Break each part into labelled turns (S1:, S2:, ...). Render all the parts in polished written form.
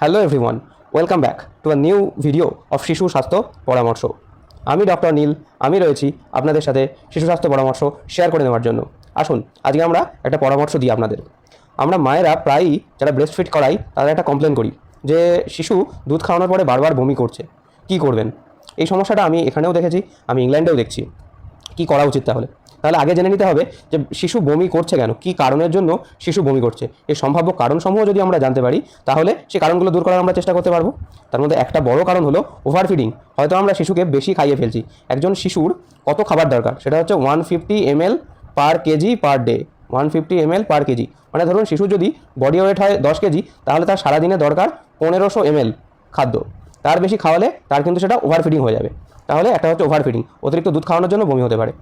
S1: Hello everyone, welcome back to a new video of শিশু স্বাস্থ্য পরামর্শ। আমি ডক্টর নীল, আমি রয়েছি আপনাদের সাথে শিশু স্বাস্থ্য পরামর্শ শেয়ার করে নেওয়ার জন্য। আসুন আজকে আমরা একটা পরামর্শ দিই আপনাদের। আমরা মায়েরা প্রায়ই যারা ব্রেস্ট ফিড করাই তাদের একটা কমপ্লেন করি যে শিশু দুধ খাওয়ানোর পরে বারবার বমি করছে, কি করবেন? এই সমস্যাটা আমি এখানেও দেখেছি, আমি ইংল্যান্ডেও দেখছি। কি করা উচিত তাহলে আগে জেনে নিতে হবে যে শিশু বমি করছে কেন, কি কারণের জন্য শিশু বমি করছে। এই সম্ভাব্য কারণসমূহ যদি আমরা জানতে পারি তাহলে সেই কারণগুলো দূর করার আমরা চেষ্টা করতে পারবো। তার মধ্যে একটা বড় কারণ হলো ওভারফিডিং। হয়তো আমরা শিশুকে বেশি খাইয়ে ফেলছি। একজন শিশুর কত খাবার দরকার সেটা হচ্ছে 150 ml পার কেজি পার ডে। 150 ml পার কেজি মানে ধরুন শিশু যদি বডি ওয়েট হয় 10 কেজি, তাহলে তার সারাদিনে দরকার 1500 ml খাদ্য। তার বেশি খাওয়ালে তার কিন্তু সেটা ওভারফিডিং হয়ে যাবে। তাহলে একটা হচ্ছে ওভারফিডিং, অতিরিক্ত দুধ খাওয়ানোর জন্য বমি হতে পারে।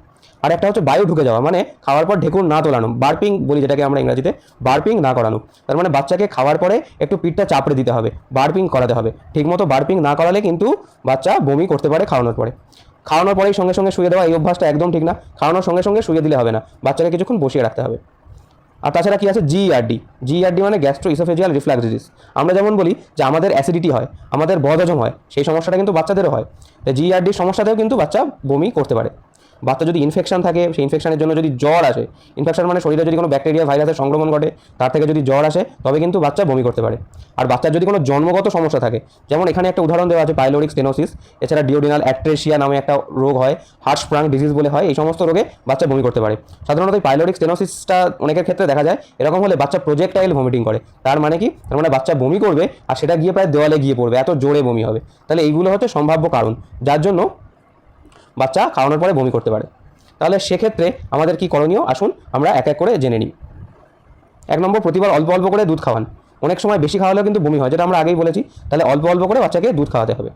S1: আর একটা হচ্ছে বায়ু ঢুকে যাওয়া, মানে খাওয়ার পর ঢেকুর না তোলানো, বার্পিং বলি যেটাকে আমরা ইংরেজিতে, বার্পিং না করানো। তার মানে বাচ্চাকে খাওয়ার পরে একটু পিঠটা চাপড়ে দিতে হবে, বার্পিং করাতে হবে। ঠিকমতো বার্পিং না করালে কিন্তু বাচ্চা বমি করতে পারে খাওয়ানোর পরে। খাওয়ানোর পরেই সঙ্গে সঙ্গে শুয়ে দেওয়া, এই অভ্যাসটা একদম ঠিক না। খাওয়ানোর সঙ্গে সঙ্গে শুয়ে দিলে হবে না, বাচ্চাকে কিছুক্ষণ বসিয়ে রাখতে হবে। আর তাছাড়া কি আছে, জিইআরডি মানে গ্যাস্ট্রো ইসোফেজিয়াল রিফ্লাক্স ডিজিজ। আমরা যেমন বলি যে আমাদের অ্যাসিডিটি হয়, আমাদের বদহজম হয়, সেই সমস্যাটা কিন্তু বাচ্চাদেরও হয়। জিইআরডির সমস্যাতেও কিন্তু বাচ্চা বমি করতে পারে। বাচ্চা যদি ইনফেকশন থাকে, সেই ইনফেকশনের জন্য যদি জ্বর আসে, ইনফেকশন মানে শরীরে যদি কোনো ব্যাকটেরিয়া ভাইরাসের সংক্রমণ ঘটে, তার থেকে যদি জ্বর আসে তবে কিন্তু বাচ্চা বমি করতে পারে। আর বাচ্চার যদি কোনো জন্মগত সমস্যা থাকে, যেমন এখানে একটা উদাহরণ দেওয়া আছে পাইলোরিক স্টেনোসিস, এছাড়া ডিওডিনাল অ্যাট্রেসিয়া নামে একটা রোগ হয়, হার্টস্প্রাং ডিজিজ বলে হয়, এই সমস্ত রোগে বাচ্চা বমি করতে পারে। সাধারণত এই পাইলোরিক স্টেনোসিসটা অনেকের ক্ষেত্রে দেখা যায় এরকম হলে বাচ্চা প্রজেক্টাইল ভমিটিং করে। তার মানে কি, তার মানে বাচ্চা বমি করবে আর সেটা গিয়ে প্রায় দেওয়ালে গিয়ে পড়বে, এত জোরে বমি হবে। তাহলে এইগুলো হচ্ছে সম্ভাব্য কারণ যার জন্য বাচ্চা খাওয়ানোর পরে বমি করতে পারে। তাহলে সেক্ষেত্রে আমাদের কি করণীয়, আসুন আমরা এক এক করে জেনে নিই। 1 নম্বর, প্রতিবার অল্প অল্প করে দুধ খাওয়ান। অনেক সময় বেশি খাওয়ালেও কিন্তু বমি হয়, যেটা আমরা আগেই বলেছি। তাহলে অল্প অল্প করে বাচ্চাকে দুধ খাওয়াতে হবে।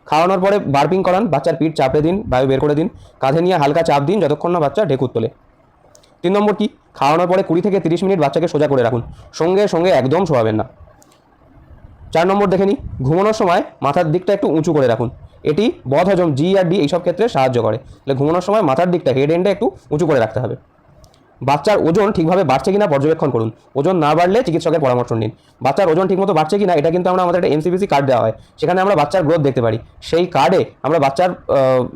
S1: খাওয়ানোর পরে বার্পিং করান, বাচ্চার পিঠ চাপড়ে দিন, বায়ু বের করে দিন, কাঁধে নিয়ে হালকা চাপ দিন যতক্ষণ না বাচ্চা ঢেকুর তোলে। 3 নম্বর কি, খাওয়ানোর পরে 20 থেকে 30 মিনিট বাচ্চাকে সোজা করে রাখুন, সঙ্গে সঙ্গে একদম শোয়াবেন না। 4 নম্বর দেখে নিই, ঘুমানোর সময় মাথার দিকটা একটু উঁচু করে রাখুন। এটি বদহজম, জিইআরডি এইসব ক্ষেত্রে সাহায্য করে। তাহলে ঘুমানোর সময় মাথার দিকটা, হেড এন্ডে একটু উঁচু করে রাখতে হবে। বাচ্চার ওজন ঠিকভাবে বাড়ছে কিনা পর্যবেক্ষণ করুন। ওজন না বাড়লে চিকিৎসকের পরামর্শ নিন। বাচ্চার ওজন ঠিকমতো বাড়ছে কিনা এটা কিন্তু আমাদের একটা এমসিপিসি কার্ড দেওয়া হয়, সেখানে আমরা বাচ্চার গ্রোথ দেখতে পারি। সেই কার্ডে আমরা বাচ্চার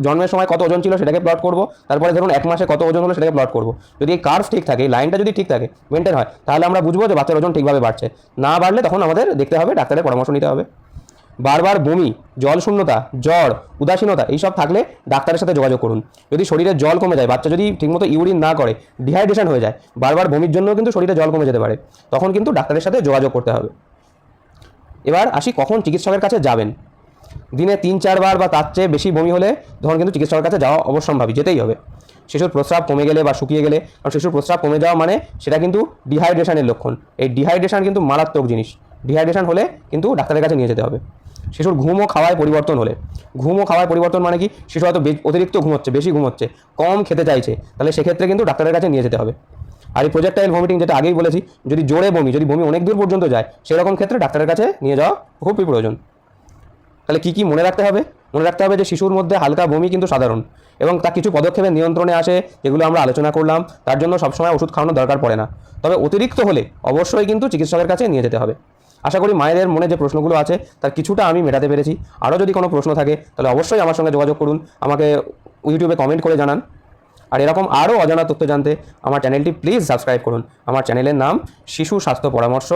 S1: জন্মের সময় কত ওজন ছিল সেটাকে প্লট করব, তারপরে ধরুন 1 মাসে কত ওজন হলো সেটাকে প্লট করব। যদি এই কার্ভ ঠিক থাকে, লাইনটা যদি ঠিক থাকে, মেনটেন হয়, তাহলে আমরা বুঝবো যে বাচ্চার ওজন ঠিকভাবে বাড়ছে। না বাড়লে তখন আমাদের দেখতে হবে, ডাক্তারের পরামর্শ নিতে হবে। বারবার বমি, জল শূন্যতা, জ্বর, উদাসীনতা এইসব থাকলে ডাক্তারের সাথে যোগাযোগ করুন। যদি শরীরে জল কমে যায়, বাচ্চা যদি ঠিকমতো ইউরিন না করে, ডিহাইড্রেশন হয়ে যায়, বারবার বমির জন্য কিন্তু শরীরে জল কমে যেতে পারে, তখন কিন্তু ডাক্তারের সাথে যোগাযোগ করতে হবে। এবার আসি কখন চিকিৎসকের কাছে যাবেন। দিনে 3-4 বার বা তার চেয়ে বেশি বমি হলে তখন কিন্তু চিকিৎসকের কাছে যাওয়া অবশ্যম্ভাবী, যেতেই হবে। শিশুর প্রস্রাব কমে গেলে বা শুকিয়ে গেলে, কারণ শিশুর প্রস্রাব কমে যাওয়া মানে সেটা কিন্তু ডিহাইড্রেশনের লক্ষণ। এই ডিহাইড্রেশন কিন্তু মারাত্মক জিনিস। ডিহাইড্রেশন হলে কিন্তু ডাক্তারের কাছে নিয়ে যেতে হবে। শিশুর ঘুম ও খাওয়ায় পরিবর্তন হলে, ঘুম ও খাওয়ায় পরিবর্তন মানে কি, শিশু হয়তো অতিরিক্ত ঘুমোচ্ছে, বেশি ঘুমোচ্ছে, কম খেতে চাইছে, তাহলে সেক্ষেত্রে কিন্তু ডাক্তারের কাছে নিয়ে যেতে হবে। আর এই প্রজেক্টাইল ভমিটিং যেটা আগেই বলেছি, যদি জোরে বমি, যদি বমি অনেক দূর পর্যন্ত যায়, সেরকম ক্ষেত্রে ডাক্তারের কাছে নিয়ে যাওয়া খুবই প্রয়োজন। তাহলে কী কী মনে রাখতে হবে? মনে রাখতে হবে যে শিশুর মধ্যে হালকা বমি কিন্তু সাধারণ, এবং তা কিছু পদক্ষেপের নিয়ন্ত্রণে আসে, যেগুলো আমরা আলোচনা করলাম। তার জন্য সবসময় ওষুধ খাওয়ানোর দরকার পড়ে না, তবে অতিরিক্ত হলে অবশ্যই কিন্তু চিকিৎসকের কাছে নিয়ে যেতে হবে। আশা করি মায়েদের মনে যে প্রশ্নগুলো আছে তার কিছুটা আমি মেটাতে পেরেছি। আরও যদি কোনো প্রশ্ন থাকে তাহলে অবশ্যই আমার সঙ্গে যোগাযোগ করুন, আমাকে ইউটিউবে কমেন্ট করে জানান। আর এরকম আরও অজানা তথ্য জানতে আমার চ্যানেলটি প্লিজ সাবস্ক্রাইব করুন। আমার চ্যানেলের নাম শিশু স্বাস্থ্য পরামর্শ।